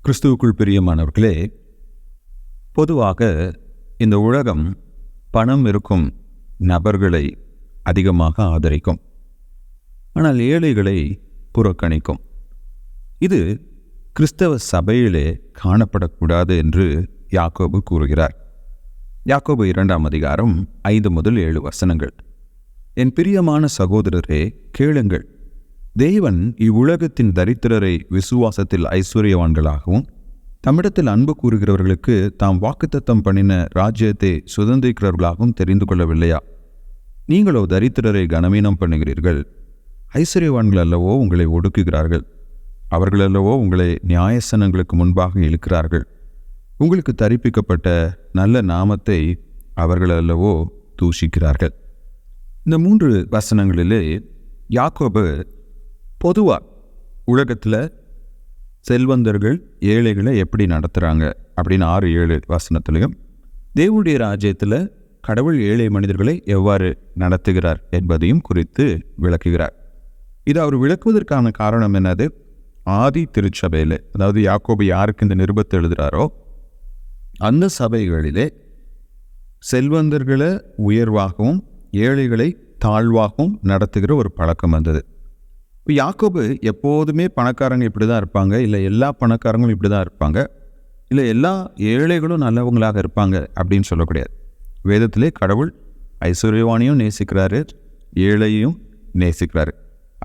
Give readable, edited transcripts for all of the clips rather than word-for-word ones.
கிறிஸ்துவுக்குள் பிரியமானவர்களே, பொதுவாக இந்த உலகம் பணம் இருக்கும் நபர்களை அதிகமாக ஆதரிக்கும், ஆனால் ஏழைகளை புறக்கணிக்கும். இது கிறிஸ்தவ சபையிலே காணப்படக்கூடாது என்று யாக்கோபு கூறுகிறார். யாக்கோபு 2 அதிகாரம் 5 முதல் 7 வசனங்கள். என் பிரியமான சகோதரரே, கேளுங்கள். தேவன் இவ்வுலகத்தின் தரித்திரரை விசுவாசத்தில் ஐஸ்வர்யவான்களாகவும் தம்மிடத்தில் அன்பு கூறுகிறவர்களுக்கு தாம் வாக்குத்தத்தம் பண்ணின ராஜ்யத்தை சுதந்திரிக்கிறவர்களாகவும் தெரிந்து கொள்ளவில்லையா? நீங்களோ தரித்திரரை கனவீனம் பண்ணுகிறீர்கள். ஐஸ்வர்யவான்கள் அல்லவோ உங்களை ஒடுக்குகிறார்கள். அவர்கள் அல்லவோ உங்களை நியாயசனங்களுக்கு முன்பாக இழுக்கிறார்கள். உங்களுக்கு தரிப்பிக்கப்பட்ட நல்ல நாமத்தை அவர்கள் அல்லவோ தூஷிக்கிறார்கள். இந்த 3 வசனங்களிலே யாக்கோபு பொதுவாக உலகத்தில் செல்வந்தர்கள் ஏழைகளை எப்படி நடத்துகிறாங்க அப்படின்னு 6-7 வசனத்திலையும், தேவனுடைய ராஜ்யத்தில் கடவுள் ஏழை மனிதர்களை எவ்வாறு நடத்துகிறார் என்பதையும் குறித்து விளக்குகிறார். இது அவர் விளக்குவதற்கான காரணம் என்னது? ஆதி திருச்சபையில், அதாவது யாக்கோபு யாருக்கு இந்த நிருபத்தை எழுதுகிறாரோ அந்த சபைகளிலே செல்வந்தர்களை உயர்வாகவும் ஏழைகளை தாழ்வாகவும் நடத்துகிற ஒரு பழக்கம் வந்தது. இப்போ யாக்கோபு எப்போதுமே பணக்காரங்க இப்படி தான் இருப்பாங்க, இல்லை எல்லா பணக்காரங்களும் இப்படி தான் இருப்பாங்க, இல்லை எல்லா ஏழைகளும் நல்லவங்களாக இருப்பாங்க அப்படின்னு சொல்லக்கூடாது. வேதத்திலே கடவுள் ஐஸ்வர்யவானையும் நேசிக்கிறாரு, ஏழையும் நேசிக்கிறாரு.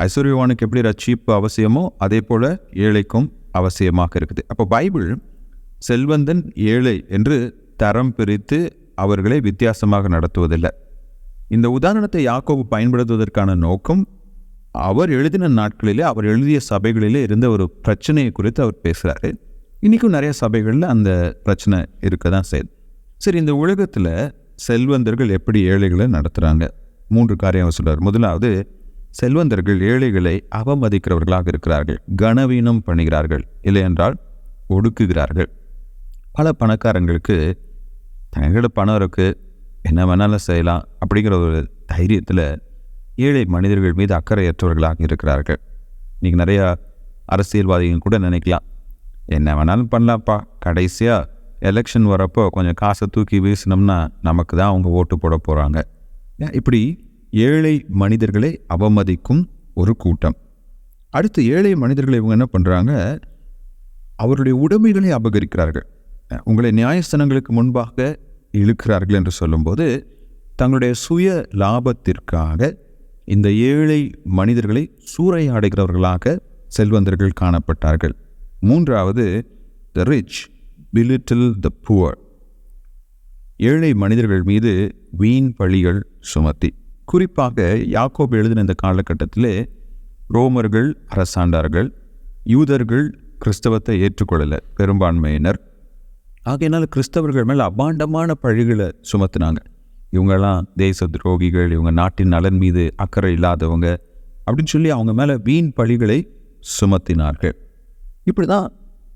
ஐஸ்வர்யவானுக்கு எப்படி ரட்சிப்பு அவசியமோ அதே போல் ஏழைக்கும் அவசியமாக இருக்குது. அப்போ பைபிள் செல்வந்தன் ஏழை என்று தரம் பிரித்து அவர்களை வித்தியாசமாக நடத்துவதில்லை. இந்த உதாரணத்தை யாக்கோபு பயன்படுத்துவதற்கான நோக்கம், அவர் எழுதின நாட்களிலே அவர் எழுதிய சபைகளிலே இருந்த ஒரு பிரச்சனையை குறித்து அவர் பேசுகிறாரு. இன்றைக்கும் நிறைய சபைகளில் அந்த பிரச்சனை இருக்க தான் செய்யுது. சரி, இந்த உலகத்தில் செல்வந்தர்கள் எப்படி ஏழைகளை நடத்துகிறாங்க? 3 காரியம் அவர் சொல்கிறார். முதலாவது, செல்வந்தர்கள் ஏழைகளை அவமதிக்கிறவர்களாக இருக்கிறார்கள், கனவீனம் பண்ணுகிறார்கள், இல்லை என்றால் ஒடுக்குகிறார்கள். பல பணக்காரங்களுக்கு தங்களோட பணம் இருக்குது, என்ன வேணாலும் செய்யலாம் அப்படிங்கிற ஒரு தைரியத்தில் ஏழை மனிதர்கள் மீது அக்கறையற்றவர்களாக இருக்கிறார்கள். இன்றைக்கி நிறையா அரசியல்வாதிகள் கூட நினைக்கலாம், என்ன வேணாலும் பண்ணலாம்ப்பா, கடைசியாக எலெக்ஷன் வரப்போ கொஞ்சம் காசை தூக்கி வீசினோம்னா நமக்கு தான் அவங்க ஓட்டு போட போகிறாங்க. இப்படி ஏழை மனிதர்களை அவமதிக்கும் ஒரு கூட்டம். அடுத்து ஏழை மனிதர்களை இவங்க என்ன பண்ணுறாங்க? அவருடைய உடைமைகளை அபகரிக்கிறார்கள், உங்களை நியாயஸ்தானங்களுக்கு முன்பாக இழுக்கிறார்கள் என்று சொல்லும்போது தங்களுடைய சுய லாபத்திற்காக இந்த ஏழை மனிதர்களை சூறையாடுகிறவர்களாக செல்வந்தர்கள் காணப்பட்டார்கள். 3வது, the rich belittle the poor. ஏழை மனிதர்கள் மீது வீண் பழிகள் சுமத்தி, குறிப்பாக யாக்கோபு எழுதின இந்த காலகட்டத்திலே ரோமர்கள் அரசாண்டார்கள், யூதர்கள் கிறிஸ்தவத்தை ஏற்றுக்கொள்ளலை, பெரும்பான்மையினர். ஆகையினால் கிறிஸ்தவர்கள் மேலே அபாண்டமான பழிகளை சுமத்தினாங்க. இவங்கெல்லாம் தேச துரோகிகள், இவங்க நாட்டின் நலன் மீது அக்கறை இல்லாதவங்க அப்படின்னு சொல்லி அவங்க மேலே வீண் பழிகளை சுமத்தினார்கள். இப்படி தான்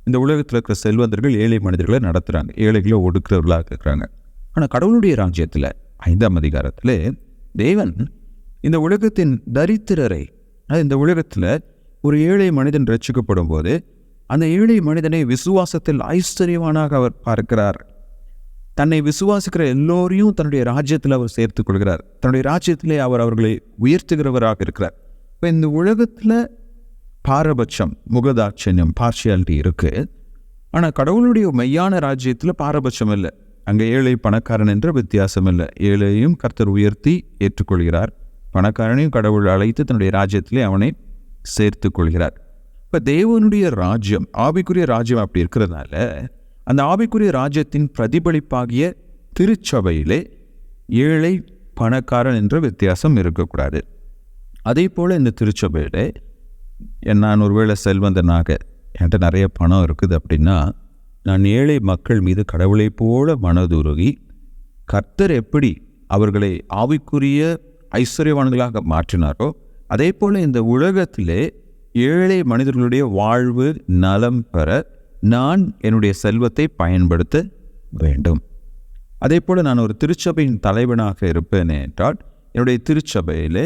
இந்த உலகத்தில் இருக்கிற செல்வந்தர்கள் ஏழை மனிதர்களை நடத்துகிறாங்க, ஏழைகளை ஒடுக்கிறவர்களாக இருக்கிறாங்க. ஆனால் கடவுளுடைய ராஜ்யத்தில் 5 அதிகாரத்தில் தேவன் இந்த உலகத்தின் தரித்திரரை, இந்த உலகத்தில் ஒரு ஏழை மனிதன் ரட்சிக்கப்படும் போது அந்த ஏழை மனிதனை விசுவாசத்தில் ஐஸ்வர்யவானாக அவர் பார்க்கிறார். தன்னை விசுவாசிக்கிற எல்லோரையும் தன்னுடைய ராஜ்யத்தில் அவர் சேர்த்துக் கொள்கிறார். தன்னுடைய ராஜ்யத்திலே அவர் அவர்களை உயர்த்துகிறவராக இருக்கிறார். இப்போ இந்த உலகத்தில் பாரபட்சம், முகதாட்சண்யம், பார்ஷியாலிட்டி இருக்குது. ஆனால் கடவுளுடைய மெய்யான ராஜ்யத்தில் பாரபட்சம் இல்லை. அங்கே ஏழை பணக்காரன் என்ற வித்தியாசம் இல்லை. ஏழையும் கர்த்தர் உயர்த்தி ஏற்றுக்கொள்கிறார், பணக்காரனையும் கடவுள் அழைத்து தன்னுடைய ராஜ்யத்திலே அவனை சேர்த்து கொள்கிறார். இப்போ தேவனுடைய ராஜ்யம், ஆவிக்குரிய ராஜ்யம் அப்படி இருக்கிறதுனால அந்த ஆவிக்குரிய ராஜ்யத்தின் பிரதிபலிப்பாகிய திருச்சபையிலே ஏழை பணக்காரன் என்ற வித்தியாசம் இருக்கக்கூடாது. அதே போல் இந்த திருச்சபையிலே நான் ஒருவேளை செல்வந்தனாக என்கிட்ட நிறைய பணம் இருக்குது அப்படின்னா, நான் ஏழை மக்கள் மீது கடவுளை போல மனதுருகி கர்த்தர் எப்படி அவர்களை ஆவிக்குரிய ஐஸ்வர்யவான்களாக மாற்றினாரோ அதே போல் இந்த உலகத்திலே ஏழை மனிதர்களுடைய வாழ்வு நலம் பெற நான் என்னுடைய செல்வத்தை பயன்படுத்த வேண்டும். அதே போல் நான் ஒரு திருச்சபையின் தலைவனாக இருப்பேன் என்றால் என்னுடைய திருச்சபையிலே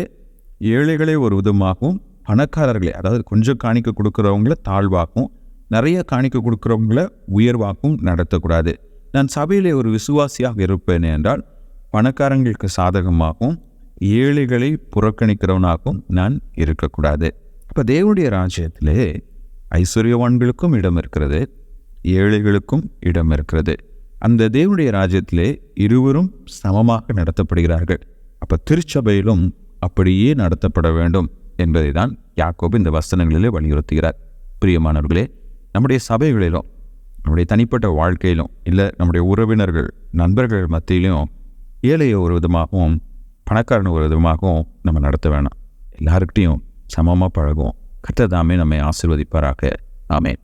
ஏழைகளை ஒரு விதமாகவும் பணக்காரர்களே, அதாவது கொஞ்சம் காணிக்க கொடுக்குறவங்கள தாழ்வாகவும் நிறைய காணிக்க கொடுக்குறவங்கள உயர்வாக்கும் நடத்தக்கூடாது. நான் சபையிலே ஒரு விசுவாசியாக இருப்பேன் என்றால் பணக்காரங்களுக்கு சாதகமாகவும் ஏழைகளை புறக்கணிக்கிறவனாகவும் நான் இருக்கக்கூடாது. இப்போ தேவனுடைய ராஜ்யத்திலே ஐஸ்வர்யவான்களுக்கும் இடம் இருக்கிறது, ஏழைகளுக்கும் இடம் இருக்கிறது. அந்த தேவனுடைய ராஜ்யத்திலே இருவரும் சமமாக நடத்தப்படுகிறார்கள். அப்போ திருச்சபையிலும் அப்படியே நடத்தப்பட வேண்டும் என்பதை தான் யாக்கோபு இந்த வசனங்களிலே வலியுறுத்துகிறார். பிரியமானவர்களே, நம்முடைய சபைகளிலும் நம்முடைய தனிப்பட்ட வாழ்க்கையிலும் இல்லை நம்முடைய உறவினர்கள் நண்பர்கள் மத்தியிலும் ஏழையை ஒரு விதமாகவும் பணக்காரனை ஒரு விதமாகவும் நம்ம நடத்த வேணாம். எல்லாருக்கிட்டையும் சமமாக பழகுவோம். கர்த்தர் தாமே நம்மை ஆசீர்வதிப்பாராக. ஆமென்.